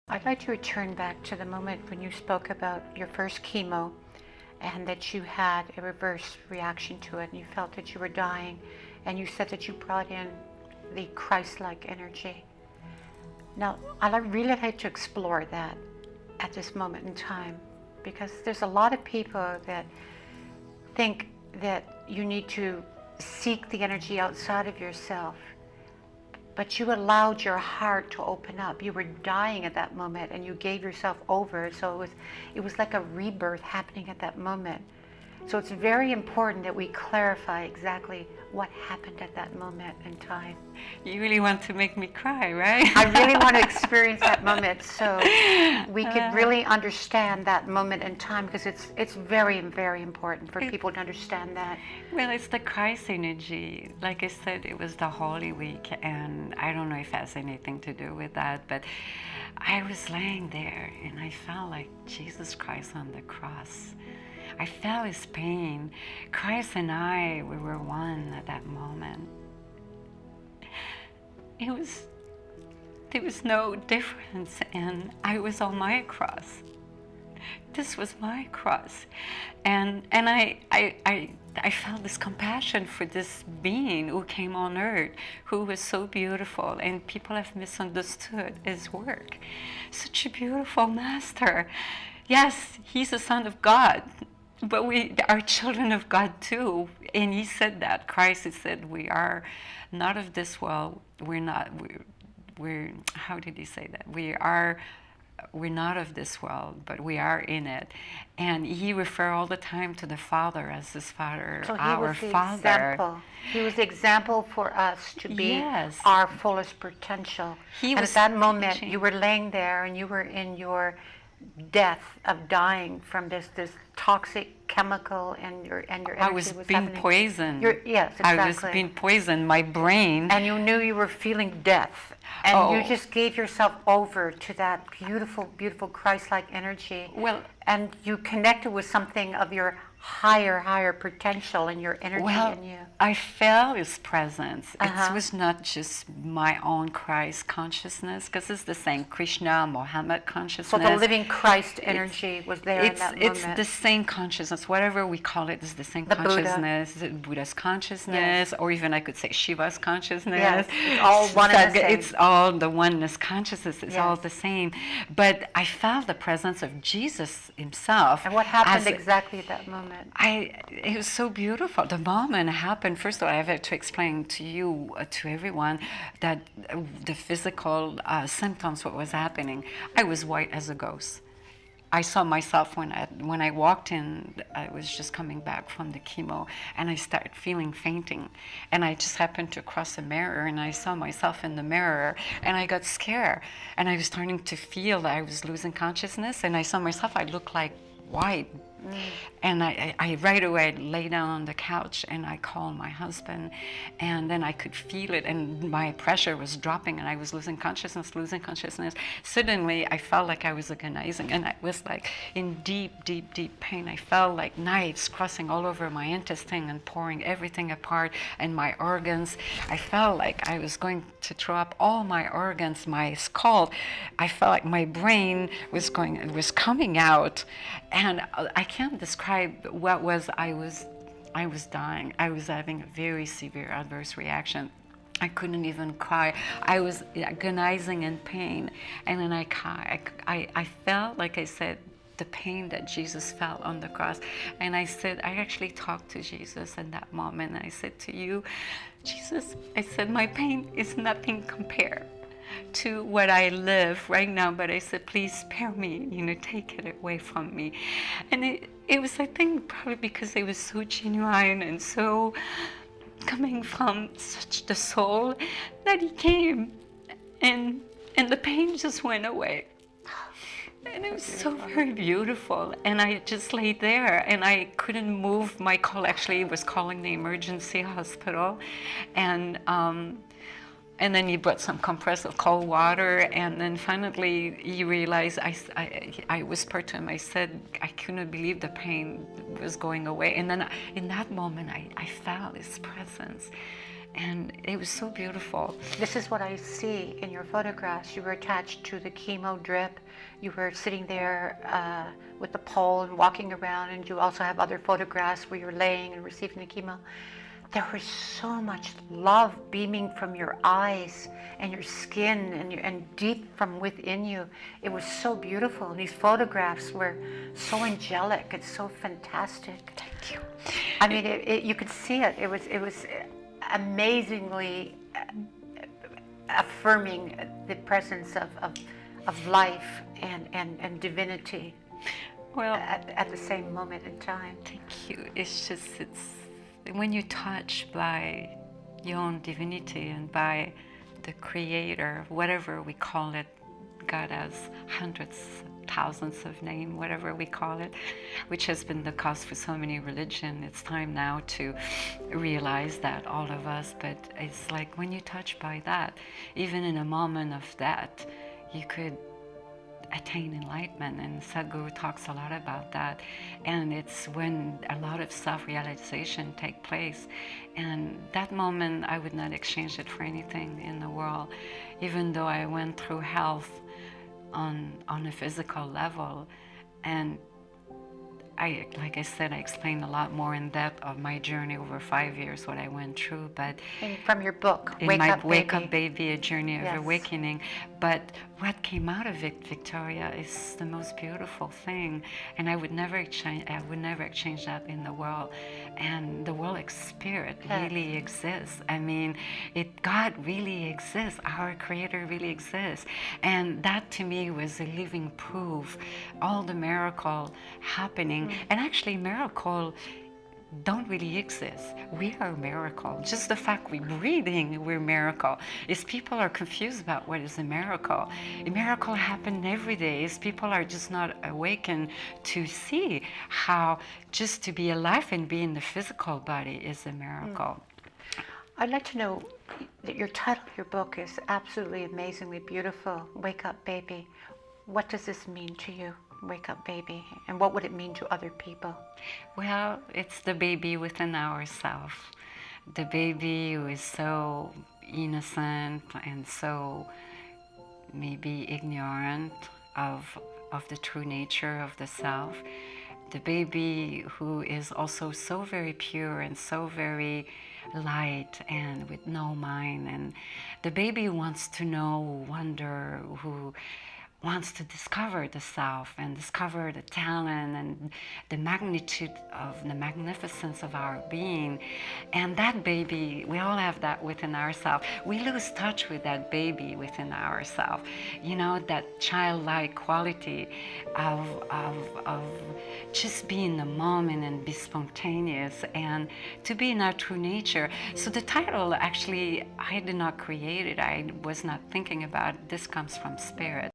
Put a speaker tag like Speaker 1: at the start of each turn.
Speaker 1: I'd like to return back to the moment when you spoke about your first chemo and that you had a reverse reaction to it and you felt that you were dying, and you said that you brought in the Christ-like energy. Now, I'd really like to explore that at this moment in time, because there's a lot of people that think that you need to seek the energy outside of yourself, but you allowed your heart to open up. You were dying at that moment and you gave yourself over. So it was like a rebirth happening at that moment. So it's very important that we clarify exactly what happened at that moment in time.
Speaker 2: You really want to make me cry, right?
Speaker 1: I really want to experience that moment so we could really understand that moment in time, because it's very, very important for people to understand that.
Speaker 2: Well, it's the Christ energy. Like I said, it was the Holy Week, and I don't know if it has anything to do with that, but I was laying there and I felt like Jesus Christ on the cross. I felt his pain. Christ and I, we were one at that moment. There was no difference, and I was on my cross. This was my cross. And I felt this compassion for this being who came on earth, who was so beautiful, and people have misunderstood his work. Such a beautiful master. Yes, he's the Son of God, but we are children of God too. And he said that, Christ said, we are not of this world. We're how did he say that? We're not of this world, but we are in it. And he referred all the time to the Father as his Father,
Speaker 1: so
Speaker 2: our Father.
Speaker 1: Example. He was the example for us to be
Speaker 2: Yes.
Speaker 1: our fullest potential. And at that moment,
Speaker 2: teaching.
Speaker 1: you were laying there and you were in your death of dying from this toxic chemical, and your energy
Speaker 2: I was being poisoned.
Speaker 1: Yes, exactly.
Speaker 2: I was being poisoned, my brain.
Speaker 1: And you knew you were feeling death. And you just gave yourself over to that beautiful, beautiful Christ-like energy.
Speaker 2: Well,
Speaker 1: and you connected with something of your higher potential and your energy in you.
Speaker 2: I felt his presence. It was not just my own Christ consciousness, because it's the same Krishna, Mohammed consciousness.
Speaker 1: So the living Christ energy was there in that moment.
Speaker 2: It's the same consciousness, whatever we call it, is the same consciousness. Buddha's consciousness, or even I could say Shiva's consciousness.
Speaker 1: Yes, it's all one and the same.
Speaker 2: It's all the oneness consciousness. It's all the same. But I felt the presence of Jesus himself.
Speaker 1: And what happened exactly at that moment?
Speaker 2: It was so beautiful. The moment happened, first of all, I have to explain to you, to everyone, that the physical symptoms, what was happening. I was white as a ghost. I saw myself when I walked in. I was just coming back from the chemo, and I started feeling fainting. And I just happened to cross a mirror, and I saw myself in the mirror, and I got scared. And I was starting to feel that I was losing consciousness, and I saw myself, I looked like white. And I right away lay down on the couch and I called my husband, and then I could feel it, and my pressure was dropping and I was losing consciousness. Suddenly I felt like I was agonizing, and I was like in deep pain. I felt like knives crossing all over my intestine and pouring everything apart, and my organs. I felt like I was going to throw up all my organs, my skull. I felt like my brain was coming out, and I can't describe what was. I was dying. I was having a very severe adverse reaction. I couldn't even cry. I was agonizing in pain, and then I felt, like I said, the pain that Jesus felt on the cross. And I said, I actually talked to Jesus in that moment. And I said to you, Jesus, I said, my pain is nothing compared to what I live right now, but I said, please spare me, take it away from me. And it was, I think, probably because it was so genuine and so coming from such the soul, that he came, and the pain just went away. And it was so very beautiful. And I just laid there, and I couldn't move. My call actually was calling the emergency hospital, and then he brought some compressed cold water, and then finally he realized, I whispered to him, I said, I couldn't believe the pain was going away. And then in that moment, I felt his presence. And it was so beautiful.
Speaker 1: This is what I see in your photographs. You were attached to the chemo drip. You were sitting there with the pole and walking around, and you also have other photographs where you're laying and receiving the chemo. There was so much love beaming from your eyes and your skin and deep from within you. It was so beautiful. And these photographs were so angelic. It's so fantastic.
Speaker 2: Thank you.
Speaker 1: I mean, you could see it. It was amazingly affirming the presence of life and divinity.
Speaker 2: Well,
Speaker 1: at the same moment in time.
Speaker 2: thank you. It's when you're touched by your own divinity and by the Creator, whatever we call it. God has hundreds, thousands of names, whatever we call it, which has been the cause for so many religions. It's time now to realize that, all of us. But it's like when you're touched by that, even in a moment of that, you could attain enlightenment, and Sadhguru talks a lot about that. And it's when a lot of self-realization take place, and that moment I would not exchange it for anything in the world. Even though I went through health on a physical level, and like I said, I explained a lot more in depth of my journey over 5 years, what I went through. But
Speaker 1: And from your book,
Speaker 2: in
Speaker 1: Wake
Speaker 2: my
Speaker 1: Up
Speaker 2: Wake
Speaker 1: Baby.
Speaker 2: Up Baby, A Journey of
Speaker 1: Yes.
Speaker 2: Awakening. But what came out of it, Victoria, is the most beautiful thing, and I would never exchange that in the world. And the world spirit really exists. I mean, God really exists. Our Creator really exists, and that to me was a living proof. All the miracle happening, and actually, miracle don't really exist. We are a miracle. Just the fact we're breathing, we're a miracle. Is people are confused about what is a miracle. A miracle happens every day. Is people are just not awakened to see how just to be alive and be in the physical body is a miracle.
Speaker 1: I'd like to know that your title of your book is absolutely amazingly beautiful, Wake Up Baby. What does this mean to you, Wake Up Baby? And what would it mean to other people?
Speaker 2: Well, it's the baby within ourselves. The baby who is so innocent and so maybe ignorant of the true nature of the self. The baby who is also so very pure and so very light and with no mind. And the baby who wants to know, wonder, who wants to discover the self and discover the talent and the magnitude of the magnificence of our being. And that baby, we all have that within ourselves. We lose touch with that baby within ourselves. You know, that childlike quality of just be in the moment and be spontaneous and to be in our true nature. So the title, actually, I did not create it. I was not thinking about it. This comes from spirit.